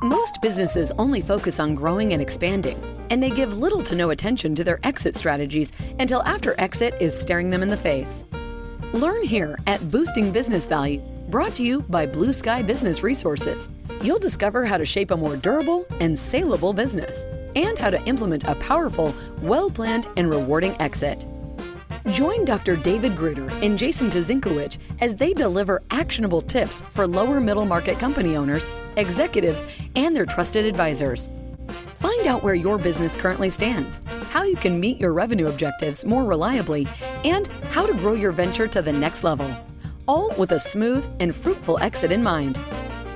Most businesses only focus on growing and expanding, and they give little to no attention to their exit strategies until after exit is staring them in the face. Learn here at Boosting Business Value, brought to you by Blue Sky Business Resources. You'll discover how to shape a more durable and saleable business, and how to implement a powerful, well-planned, and rewarding exit. Join Dr. David Gruder and Jason Tuzinkewich as they deliver actionable tips for lower middle market company owners, executives, and their trusted advisors. Find out where your business currently stands, how you can meet your revenue objectives more reliably, and how to grow your venture to the next level, all with a smooth and fruitful exit in mind.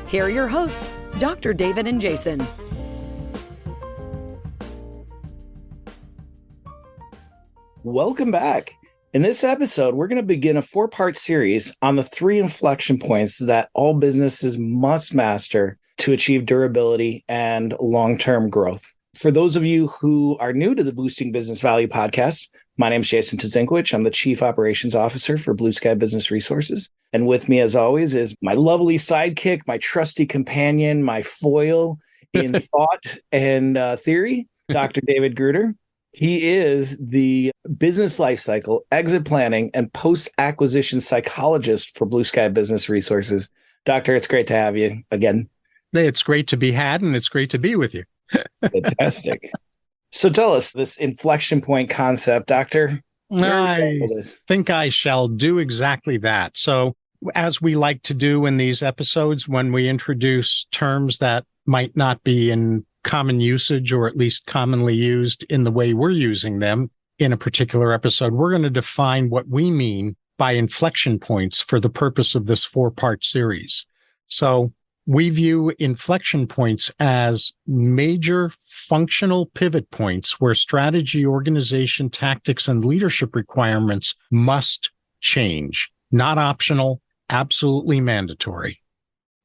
Here are your hosts, Dr. David and Jason. Welcome back. In this episode, we're going to begin a 4-part series on the 3 inflection points that all businesses must master to achieve durability and long-term growth. For those of you who are new to the Boosting Business Value podcast, my name is Jason Tuzinkewich. I'm the Chief Operations Officer for Blue Sky Business Resources. And with me, as always, is my lovely sidekick, my trusty companion, my foil in thought and theory, Dr. David Gruder. He is the business lifecycle, exit planning, and post-acquisition psychologist for Blue Sky Business Resources. Doctor, it's great to have you again. It's great to be had, and it's great to be with you. Fantastic. So tell us this inflection point concept, Doctor. I think I shall do exactly that. So as we like to do in these episodes, when we introduce terms that might not be in common usage, or at least commonly used in the way we're using them in a particular episode, we're going to define what we mean by inflection points for the purpose of this 4-part series. So we view inflection points as major functional pivot points where strategy, organization, tactics, and leadership requirements must change. Not optional, absolutely mandatory.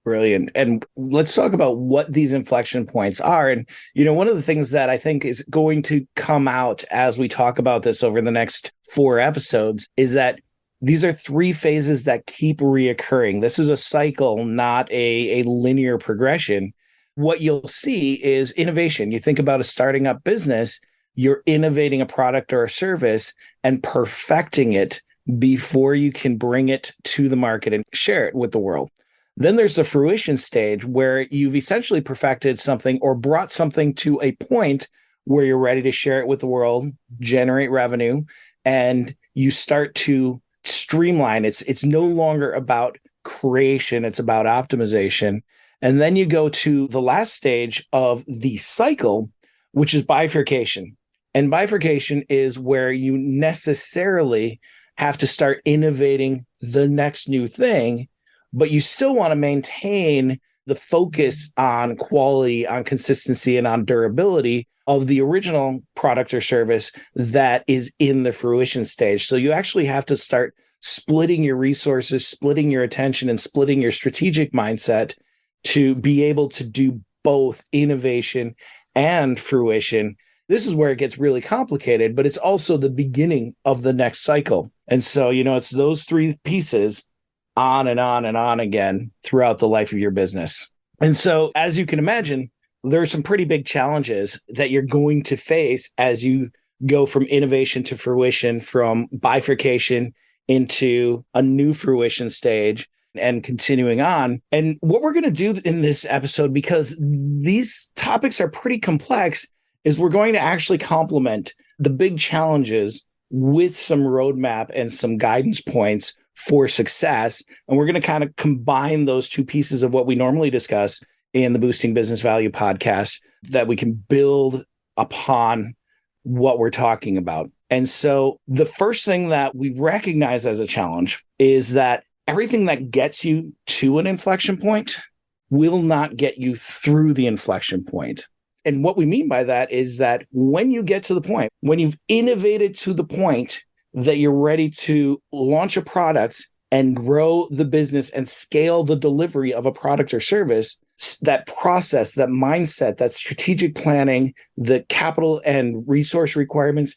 Brilliant. And let's talk about what these inflection points are. And, one of the things that I think is going to come out as we talk about this over the next 4 episodes is that these are 3 phases that keep reoccurring. This is a cycle, not a linear progression. What you'll see is innovation. You think about a starting up business, you're innovating a product or a service and perfecting it before you can bring it to the market and share it with the world. Then there's the fruition stage where you've essentially perfected something or brought something to a point where you're ready to share it with the world, generate revenue, and you start to streamline. It's no longer about creation, it's about optimization. And then you go to the last stage of the cycle, which is bifurcation. And bifurcation is where you necessarily have to start innovating the next new thing, but you still want to maintain the focus on quality, on consistency, and on durability of the original product or service that is in the fruition stage. So you actually have to start splitting your resources, splitting your attention, and splitting your strategic mindset to be able to do both innovation and fruition. This is where it gets really complicated, but it's also the beginning of the next cycle. And so, it's those 3 pieces on and on and on again throughout the life of your business. And so, as you can imagine, there are some pretty big challenges that you're going to face as you go from innovation to fruition, from bifurcation into a new fruition stage and continuing on. And what we're going to do in this episode, because these topics are pretty complex, is we're going to actually complement the big challenges with some roadmap and some guidance points for success. And we're going to kind of combine those 2 pieces of what we normally discuss in the Boosting Business Value podcast that we can build upon what we're talking about. And so the first thing that we recognize as a challenge is that everything that gets you to an inflection point will not get you through the inflection point. And what we mean by that is that when you get to the point, when you've innovated to the point that you're ready to launch a product and grow the business and scale the delivery of a product or service, that process, that mindset, that strategic planning, the capital and resource requirements,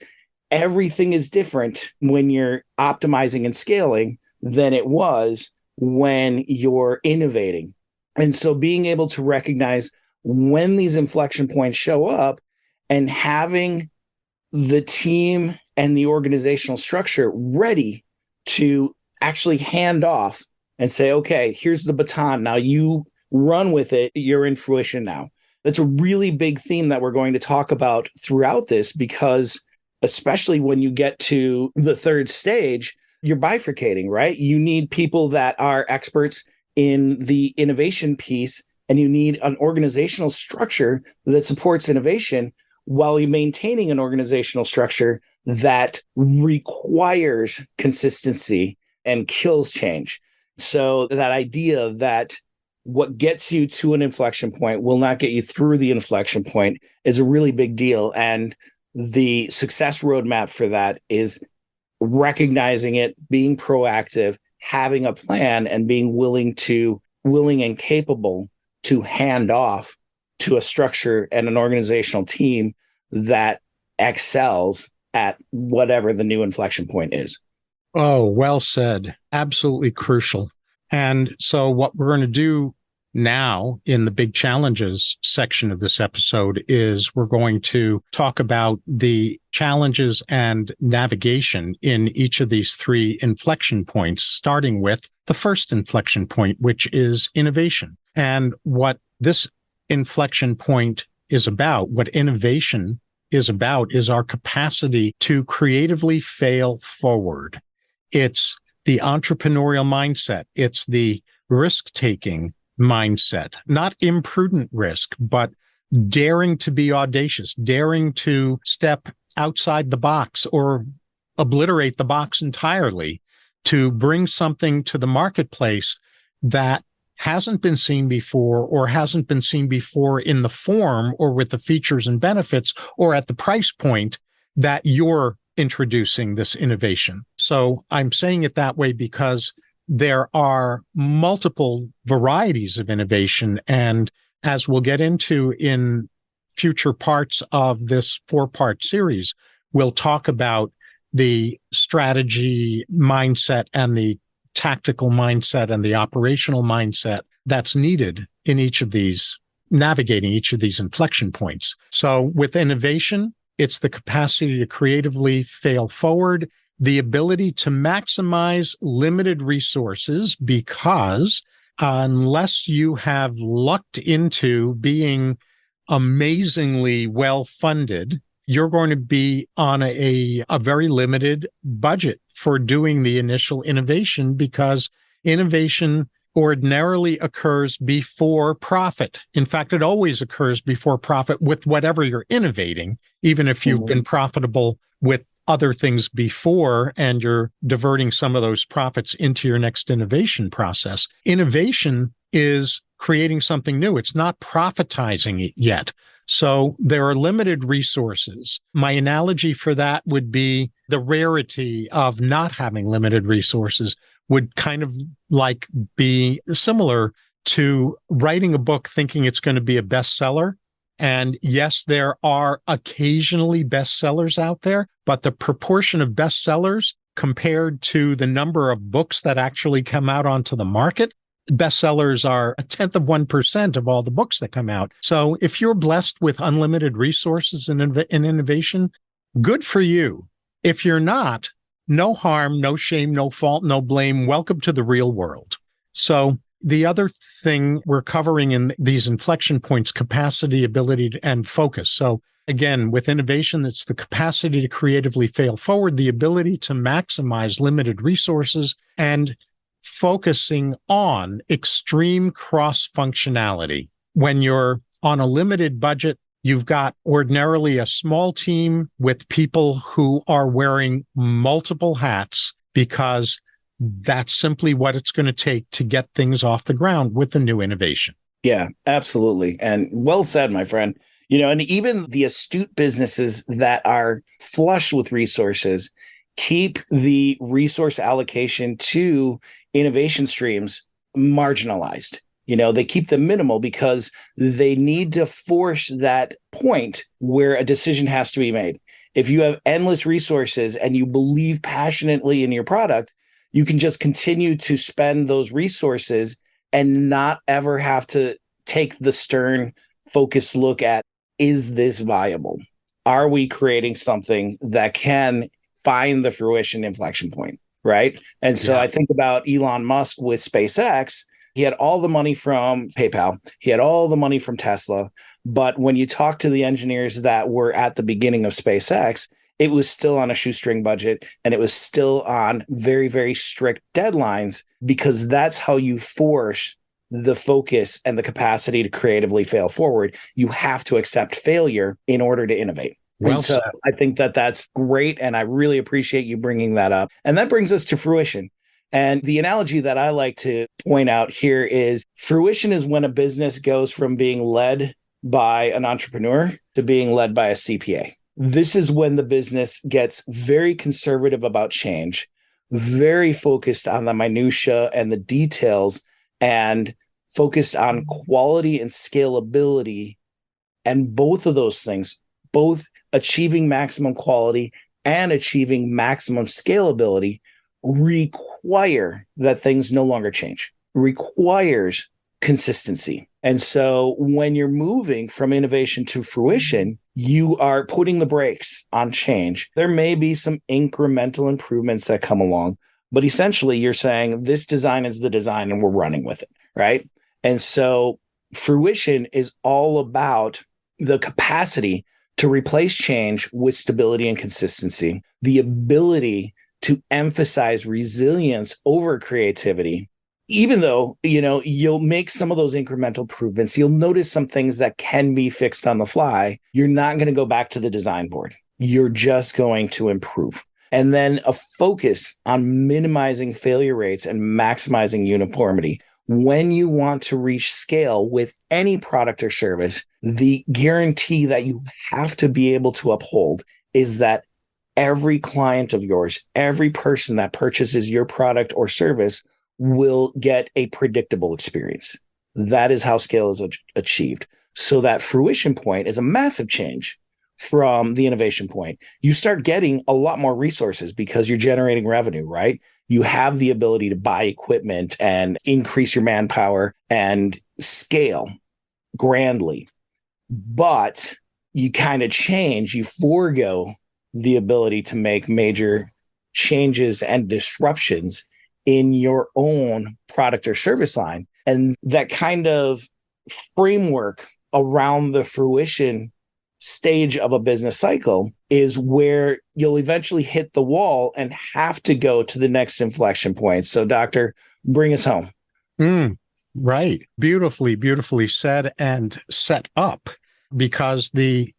everything is different when you're optimizing and scaling than it was when you're innovating. And so being able to recognize when these inflection points show up and having the team and the organizational structure ready to actually hand off and say, okay, here's the baton. Now you run with it. You're in fruition now. That's a really big theme that we're going to talk about throughout this, because especially when you get to the third stage, you're bifurcating, right? You need people that are experts in the innovation piece, and you need an organizational structure that supports innovation while you're maintaining an organizational structure that requires consistency and kills change. So that idea that what gets you to an inflection point will not get you through the inflection point is a really big deal. And the success roadmap for that is recognizing it, being proactive, having a plan, and being willing and capable to hand off to a structure and an organizational team that excels at whatever the new inflection point is. Oh, well said. Absolutely crucial. And so what we're going to do now in the big challenges section of this episode is we're going to talk about the challenges and navigation in each of these three inflection points, starting with the first inflection point, which is innovation. And what this inflection point is about, what innovation is about, is our capacity to creatively fail forward. It's the entrepreneurial mindset. It's the risk-taking mindset, not imprudent risk, but daring to be audacious, daring to step outside the box or obliterate the box entirely to bring something to the marketplace that hasn't been seen before, or hasn't been seen before in the form or with the features and benefits or at the price point that you're introducing this innovation. So I'm saying it that way because there are multiple varieties of innovation. And as we'll get into in future parts of this 4-part series, we'll talk about the strategy mindset and the tactical mindset and the operational mindset that's needed in each of these, navigating each of these inflection points. So with innovation, it's the capacity to creatively fail forward, the ability to maximize limited resources, because unless you have lucked into being amazingly well-funded, you're going to be on a very limited budget for doing the initial innovation, because innovation ordinarily occurs before profit. In fact, it always occurs before profit with whatever you're innovating, even if you've been profitable with other things before and you're diverting some of those profits into your next innovation process. Innovation is creating something new. It's not profitizing it yet. So there are limited resources. My analogy for that would be the rarity of not having limited resources would kind of like be similar to writing a book thinking it's going to be a bestseller. And yes, there are occasionally bestsellers out there, but the proportion of bestsellers compared to the number of books that actually come out onto the market, bestsellers are 0.1% of all the books that come out. So if you're blessed with unlimited resources and innovation, good for you. If you're not, no harm, no shame, no fault, no blame. Welcome to the real world. So the other thing we're covering in these inflection points, capacity, ability, and focus. So again, with innovation, it's the capacity to creatively fail forward, the ability to maximize limited resources, and focusing on extreme cross-functionality. When you're on a limited budget, you've got ordinarily a small team with people who are wearing multiple hats, because that's simply what it's going to take to get things off the ground with the new innovation. Yeah, absolutely. And well said, my friend. You know, and even the astute businesses that are flush with resources keep the resource allocation to innovation streams marginalized. You know, they keep them minimal because they need to force that point where a decision has to be made. If you have endless resources and you believe passionately in your product, you can just continue to spend those resources and not ever have to take the stern focused look at, is this viable? Are we creating something that can find the fruition inflection point, right? And so I think about Elon Musk with SpaceX. He had all the money from PayPal. He had all the money from Tesla. But when you talk to the engineers that were at the beginning of SpaceX, it was still on a shoestring budget, and it was still on very, very strict deadlines, because that's how you force the focus and the capacity to creatively fail forward. You have to accept failure in order to innovate. Well, and so I think that that's great, and I really appreciate you bringing that up. And that brings us to fruition. And the analogy that I like to point out here is fruition is when a business goes from being led by an entrepreneur to being led by a CPA. This is when the business gets very conservative about change, very focused on the minutia and the details, and focused on quality and scalability. And both of those things, both achieving maximum quality and achieving maximum scalability, require that things no longer change, requires consistency. And so when you're moving from innovation to fruition, you are putting the brakes on change. There may be some incremental improvements that come along, but essentially you're saying this design is the design and we're running with it, right? And so fruition is all about the capacity to replace change with stability and consistency, the ability to emphasize resilience over creativity. Even though, you'll make some of those incremental improvements, you'll notice some things that can be fixed on the fly. You're not going to go back to the design board. You're just going to improve. And then a focus on minimizing failure rates and maximizing uniformity. When you want to reach scale with any product or service, the guarantee that you have to be able to uphold is that every client of yours, every person that purchases your product or service will get a predictable experience. That is how scale is achieved. So that fruition point is a massive change from the innovation point. You start getting a lot more resources because you're generating revenue, right? You have the ability to buy equipment and increase your manpower and scale grandly. But you kind of change, you forego the ability to make major changes and disruptions in your own product or service line. And that kind of framework around the fruition stage of a business cycle is where you'll eventually hit the wall and have to go to the next inflection point. So, Doctor, bring us home. Right. Beautifully said and set up, because the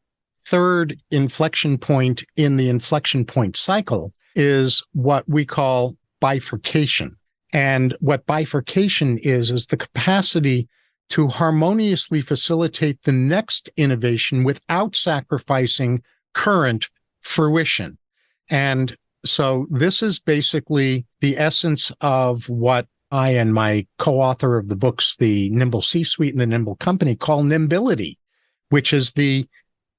third inflection point in the inflection point cycle is what we call bifurcation. And what bifurcation is the capacity to harmoniously facilitate the next innovation without sacrificing current fruition. And so this is basically the essence of what I and my co-author of the books, The Nimble C-Suite and The Nimble Company, call nimbility, which is the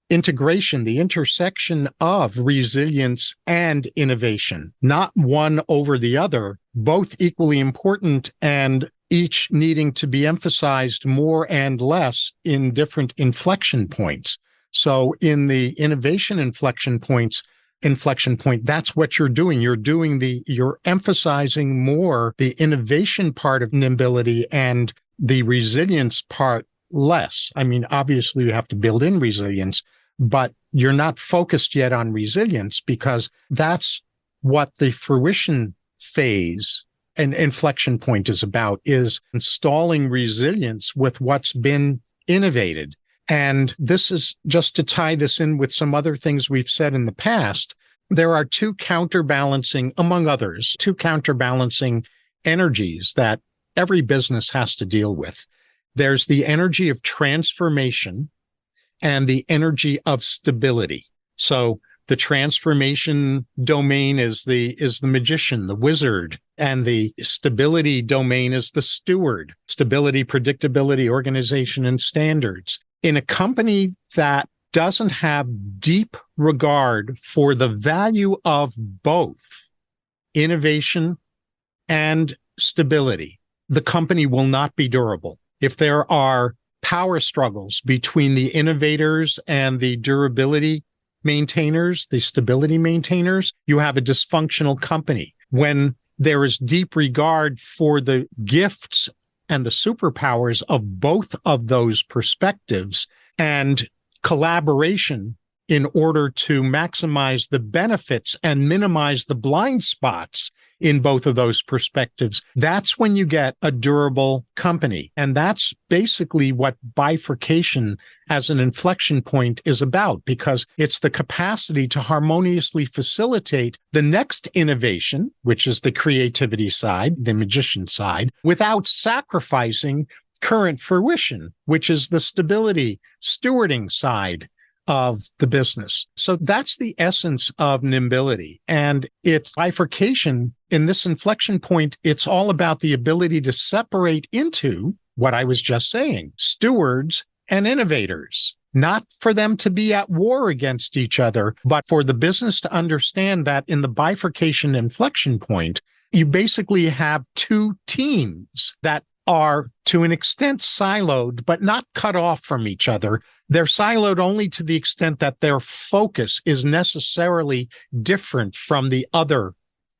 integration, the intersection of resilience and innovation, not one over the other, both equally important and each needing to be emphasized more and less in different inflection points. So in the innovation inflection point, that's what you're doing. You're emphasizing more the innovation part of nimbility and the resilience part less. I mean, obviously you have to build in resilience, but you're not focused yet on resilience, because that's what the fruition phase and inflection point is about, is installing resilience with what's been innovated. And this is just to tie this in with some other things we've said in the past. There are two counterbalancing, among others, two counterbalancing energies that every business has to deal with. There's the energy of transformation and the energy of stability. So the transformation domain is the magician, the wizard, and the stability domain is the steward. Stability, predictability, organization, and standards. In a company that doesn't have deep regard for the value of both innovation and stability, the company will not be durable. If there are power struggles between the innovators and the durability maintainers, the stability maintainers, you have a dysfunctional company. When there is deep regard for the gifts and the superpowers of both of those perspectives and collaboration in order to maximize the benefits and minimize the blind spots in both of those perspectives, that's when you get a durable company. And that's basically what bifurcation as an inflection point is about, because it's the capacity to harmoniously facilitate the next innovation, which is the creativity side, the magician side, without sacrificing current fruition, which is the stability, stewarding side of the business. So that's the essence of nimbility. And it's bifurcation in this inflection point. It's all about the ability to separate into what I was just saying, stewards and innovators, not for them to be at war against each other, but for the business to understand that in the bifurcation inflection point, you basically have two teams that are to an extent siloed, but not cut off from each other. They're siloed only to the extent that their focus is necessarily different from the other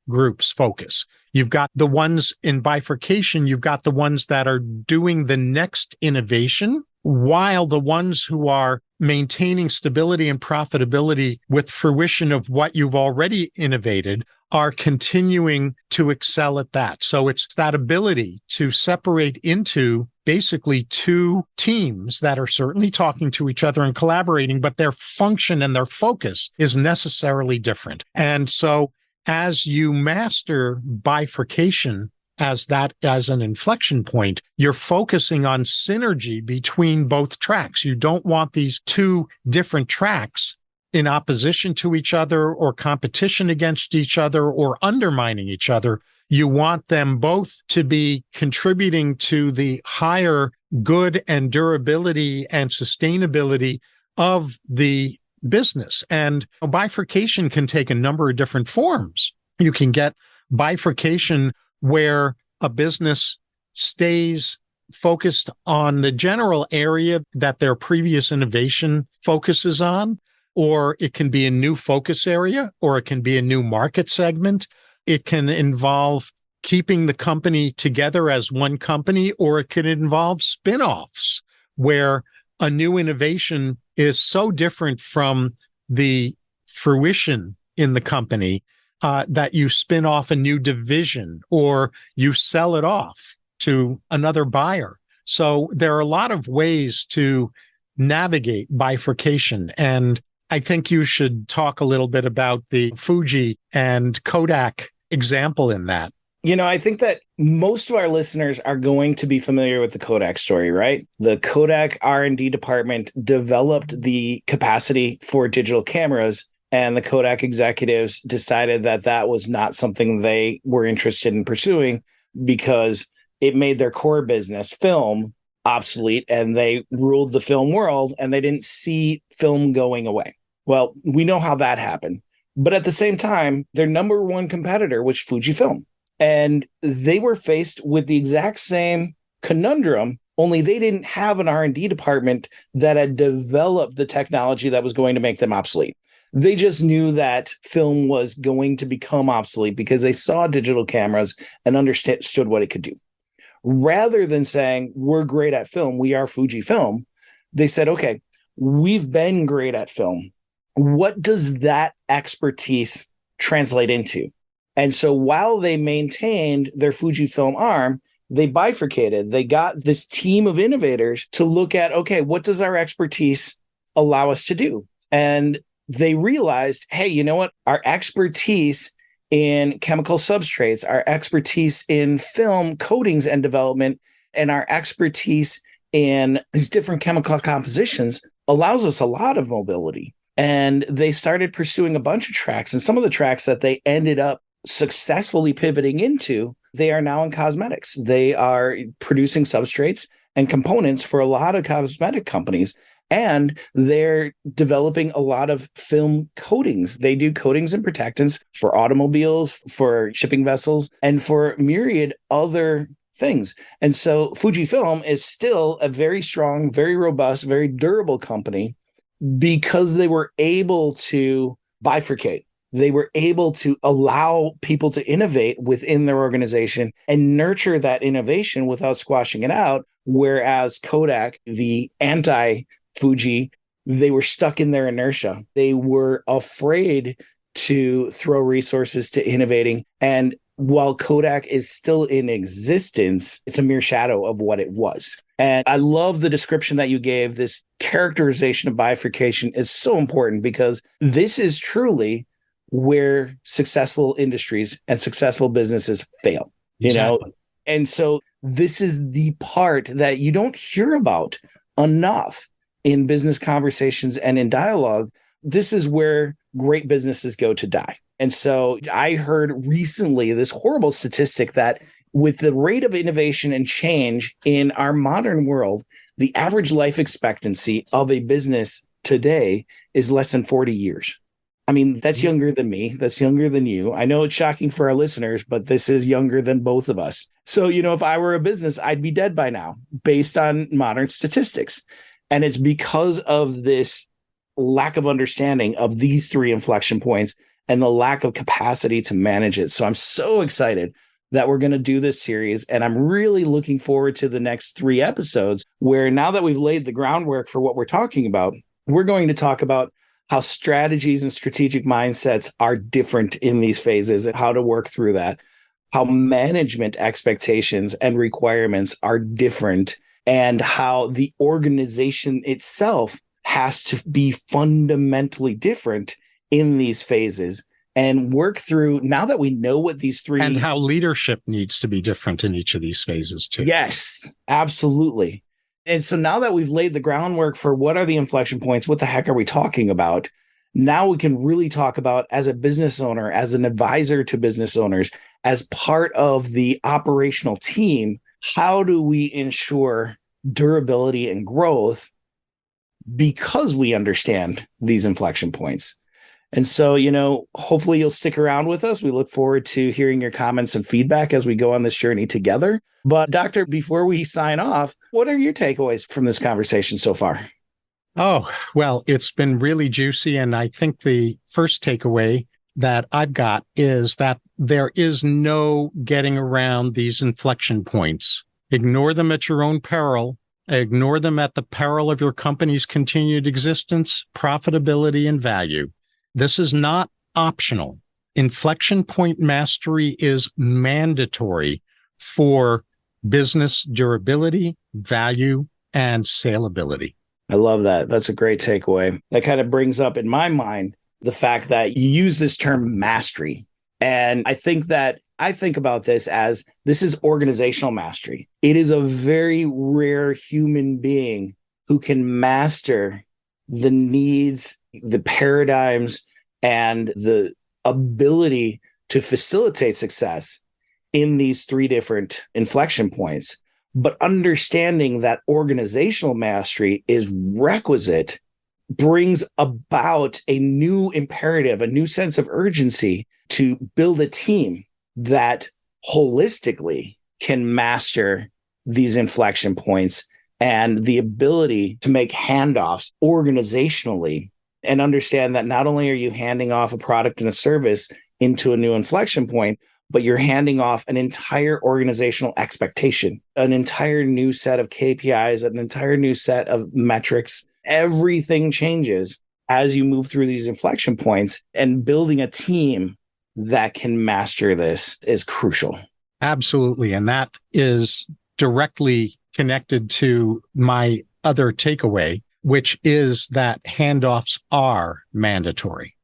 group's focus. You've got the ones in bifurcation, you've got the ones that are doing the next innovation, while the ones who are maintaining stability and profitability with fruition of what you've already innovated are continuing to excel at that. So it's that ability to separate into basically two teams that are certainly talking to each other and collaborating, but their function and their focus is necessarily different. And so as you master bifurcation as an inflection point, you're focusing on synergy between both tracks. You don't want these two different tracks in opposition to each other or competition against each other or undermining each other. You want them both to be contributing to the higher good and durability and sustainability of the business. And bifurcation can take a number of different forms. You can get bifurcation where a business stays focused on the general area that their previous innovation focuses on, or it can be a new focus area, or it can be a new market segment. It can involve keeping the company together as one company, or it can involve spin-offs where a new innovation is so different from the fruition in the company that you spin off a new division or you sell it off to another buyer. So there are a lot of ways to navigate bifurcation. And I think you should talk a little bit about the Fuji and Kodak example in that. You know, I think that most of our listeners are going to be familiar with the Kodak story, right? The Kodak R&D department developed the capacity for digital cameras, and the Kodak executives decided that that was not something they were interested in pursuing because it made their core business, film, obsolete, and they ruled the film world, and they didn't see film going away. Well, we know how that happened. But at the same time, their number one competitor was Fujifilm. And they were faced with the exact same conundrum, only they didn't have an R&D department that had developed the technology that was going to make them obsolete. They just knew that film was going to become obsolete because they saw digital cameras and understood what it could do. Rather than saying, we're great at film, we are Fujifilm, they said, okay, we've been great at film. What does that expertise translate into? And so while they maintained their Fujifilm arm, they bifurcated. They got this team of innovators to look at, okay, what does our expertise allow us to do? And they realized, hey, you know what? Our expertise in chemical substrates, our expertise in film coatings and development, and our expertise in these different chemical compositions allows us a lot of mobility. And they started pursuing a bunch of tracks. And some of the tracks that they ended up successfully pivoting into, they are now in cosmetics. They are producing substrates and components for a lot of cosmetic companies. And they're developing a lot of film coatings. They do coatings and protectants for automobiles, for shipping vessels, and for myriad other things. And so Fujifilm is still a very strong, very robust, very durable company because they were able to bifurcate. They were able to allow people to innovate within their organization and nurture that innovation without squashing it out. Whereas Kodak, the anti-Fuji, they were stuck in their inertia. They were afraid to throw resources to innovating. And while Kodak is still in existence, it's a mere shadow of what it was. And I love the description that you gave. This characterization of bifurcation is so important because this is truly where successful industries and successful businesses fail, you know? And so this is the part that you don't hear about enough in business conversations and in dialogue. This is where great businesses go to die. And so I heard recently this horrible statistic that with the rate of innovation and change in our modern world, the average life expectancy of a business today is less than 40 years. I mean, that's younger than me. That's younger than you. I know it's shocking for our listeners, but this is younger than both of us. So, you know, if I were a business, I'd be dead by now based on modern statistics. And it's because of this lack of understanding of these three inflection points and the lack of capacity to manage it. So I'm so excited that we're going to do this series. And I'm really looking forward to the next 3 episodes where now that we've laid the groundwork for what we're talking about, we're going to talk about how strategies and strategic mindsets are different in these phases and how to work through that, how management expectations and requirements are different, and how the organization itself has to be fundamentally different in these phases, and work through, now that we know what these three... And how leadership needs to be different in each of these phases too. Yes, absolutely. And so now that we've laid the groundwork for what are the inflection points, what the heck are we talking about? Now we can really talk about, as a business owner, as an advisor to business owners, as part of the operational team, how do we ensure durability and growth because we understand these inflection points? And so, you know, hopefully you'll stick around with us. We look forward to hearing your comments and feedback as we go on this journey together. But Doctor, before we sign off, what are your takeaways from this conversation so far? Oh, well, it's been really juicy. And I think the first takeaway that I've got is that there is no getting around these inflection points. Ignore them at your own peril. Ignore them at the peril of your company's continued existence, profitability, and value. This is not optional. Inflection point mastery is mandatory for business durability, value, and salability. I love that. That's a great takeaway. That kind of brings up in my mind the fact that you use this term mastery. And I think about this as this is organizational mastery. It is a very rare human being who can master the needs, the paradigms, and the ability to facilitate success in these 3 different inflection points. But understanding that organizational mastery is requisite brings about a new imperative, a new sense of urgency to build a team that holistically can master these inflection points and the ability to make handoffs organizationally and understand that not only are you handing off a product and a service into a new inflection point, but you're handing off an entire organizational expectation, an entire new set of KPIs, an entire new set of metrics. Everything changes as you move through these inflection points, and building a team that can master this is crucial. Absolutely. And that is directly connected to my other takeaway, which is that handoffs are mandatory.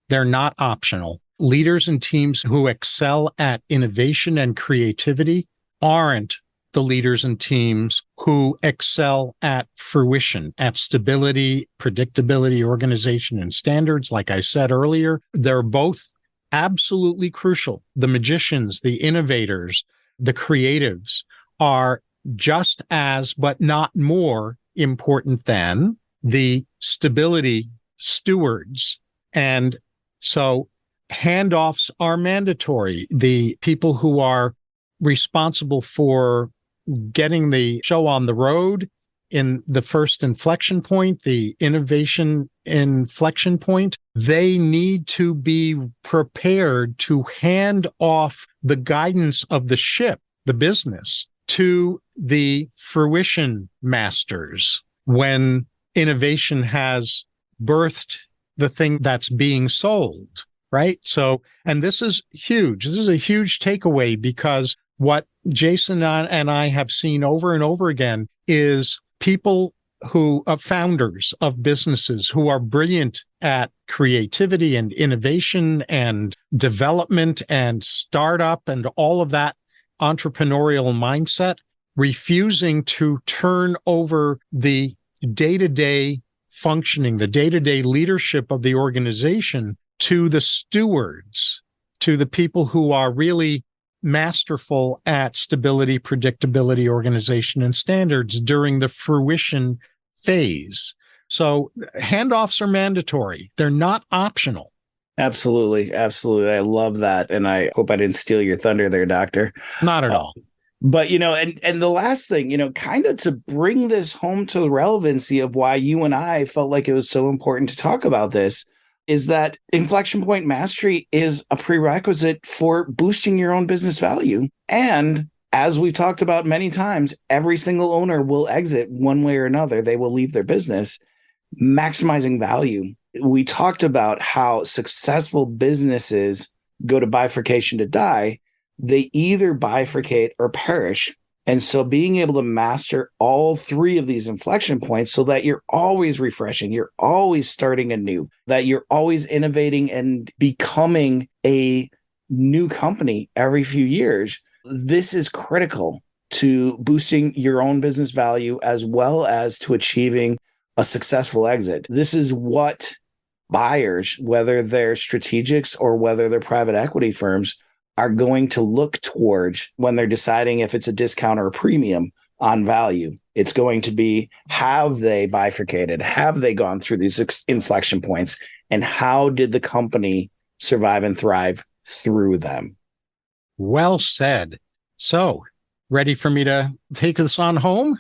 They're not optional. Leaders and teams who excel at innovation and creativity aren't the leaders and teams who excel at fruition, at stability, predictability, organization, and standards. Like I said earlier, they're both absolutely crucial. The magicians, the innovators, the creatives are just as, but not more important than the stability stewards. And so handoffs are mandatory. The people who are responsible for getting the show on the road in the first inflection point, the innovation inflection point. They need to be prepared to hand off the guidance of the ship, the business, to the fruition masters when innovation has birthed the thing that's being sold, right? So, and this is huge. This is a huge takeaway, because what Jason and I have seen over and over again is people who are founders of businesses who are brilliant at creativity and innovation and development and startup and all of that entrepreneurial mindset, refusing to turn over the day-to-day functioning, the day-to-day leadership of the organization to the stewards, to the people who are really masterful at stability, predictability, organization, and standards during the fruition phase. So handoffs are mandatory. They're not optional. Absolutely. Absolutely. I love that. And I hope I didn't steal your thunder there, Doctor. Not at all. But, and the last thing, kind of to bring this home to the relevancy of why you and I felt like it was so important to talk about this, is that inflection point mastery is a prerequisite for boosting your own business value. And as we've talked about many times, every single owner will exit one way or another. They will leave their business. Maximizing value. We talked about how successful businesses go to bifurcation to die. They either bifurcate or perish. And so being able to master all three of these inflection points so that you're always refreshing, you're always starting anew, that you're always innovating and becoming a new company every few years. This is critical to boosting your own business value as well as to achieving a successful exit. This is what buyers, whether they're strategics or whether they're private equity firms, are going to look towards when they're deciding if it's a discount or a premium on value. It's going to be, have they bifurcated? Have they gone through these inflection points? And how did the company survive and thrive through them? Well said. So, ready for me to take this on home?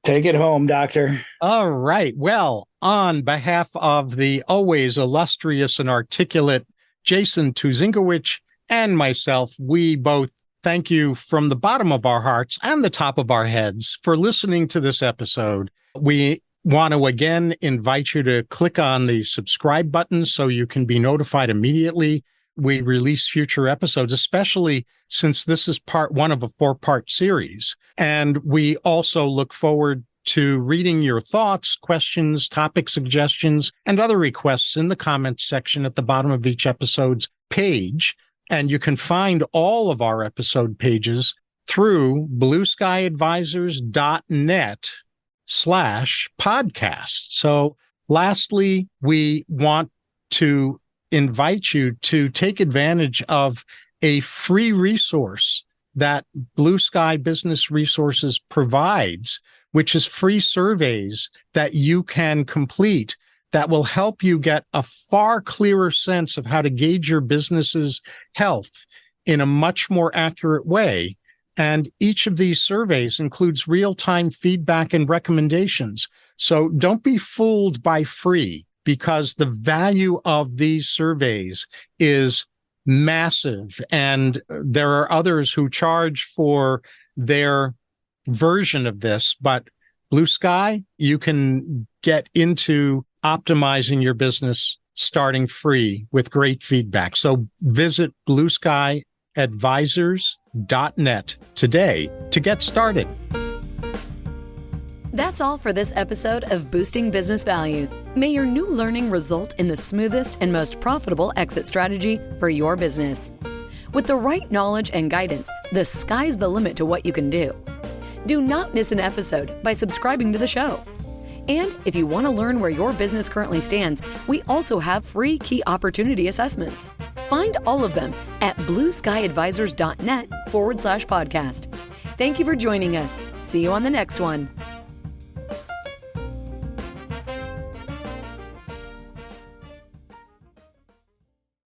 Take it home, Doctor. All right. Well, on behalf of the always illustrious and articulate Jason Tuzinkewich and myself, we both thank you from the bottom of our hearts and the top of our heads for listening to this episode. We want to again invite you to click on the subscribe button so you can be notified immediately. We release future episodes, especially since this is part one of a 4-part series. And we also look forward to reading your thoughts, questions, topic suggestions, and other requests in the comments section at the bottom of each episode's page. And you can find all of our episode pages through blueskyadvisors.net/podcast. So lastly, we want to invite you to take advantage of a free resource that Blue Sky Business Resources provides, which is free surveys that you can complete that will help you get a far clearer sense of how to gauge your business's health in a much more accurate way. And each of these surveys includes real-time feedback and recommendations. So don't be fooled by free, because the value of these surveys is massive. And there are others who charge for their version of this, but Blue Sky, you can get into optimizing your business starting free with great feedback. So visit blueskyadvisors.net today to get started. That's all for this episode of Boosting Business Value. May your new learning result in the smoothest and most profitable exit strategy for your business. With the right knowledge and guidance, the sky's the limit to what you can do. Do not miss an episode by subscribing to the show. And if you want to learn where your business currently stands, we also have free key opportunity assessments. Find all of them at blueskyadvisors.net/podcast. Thank you for joining us. See you on the next one.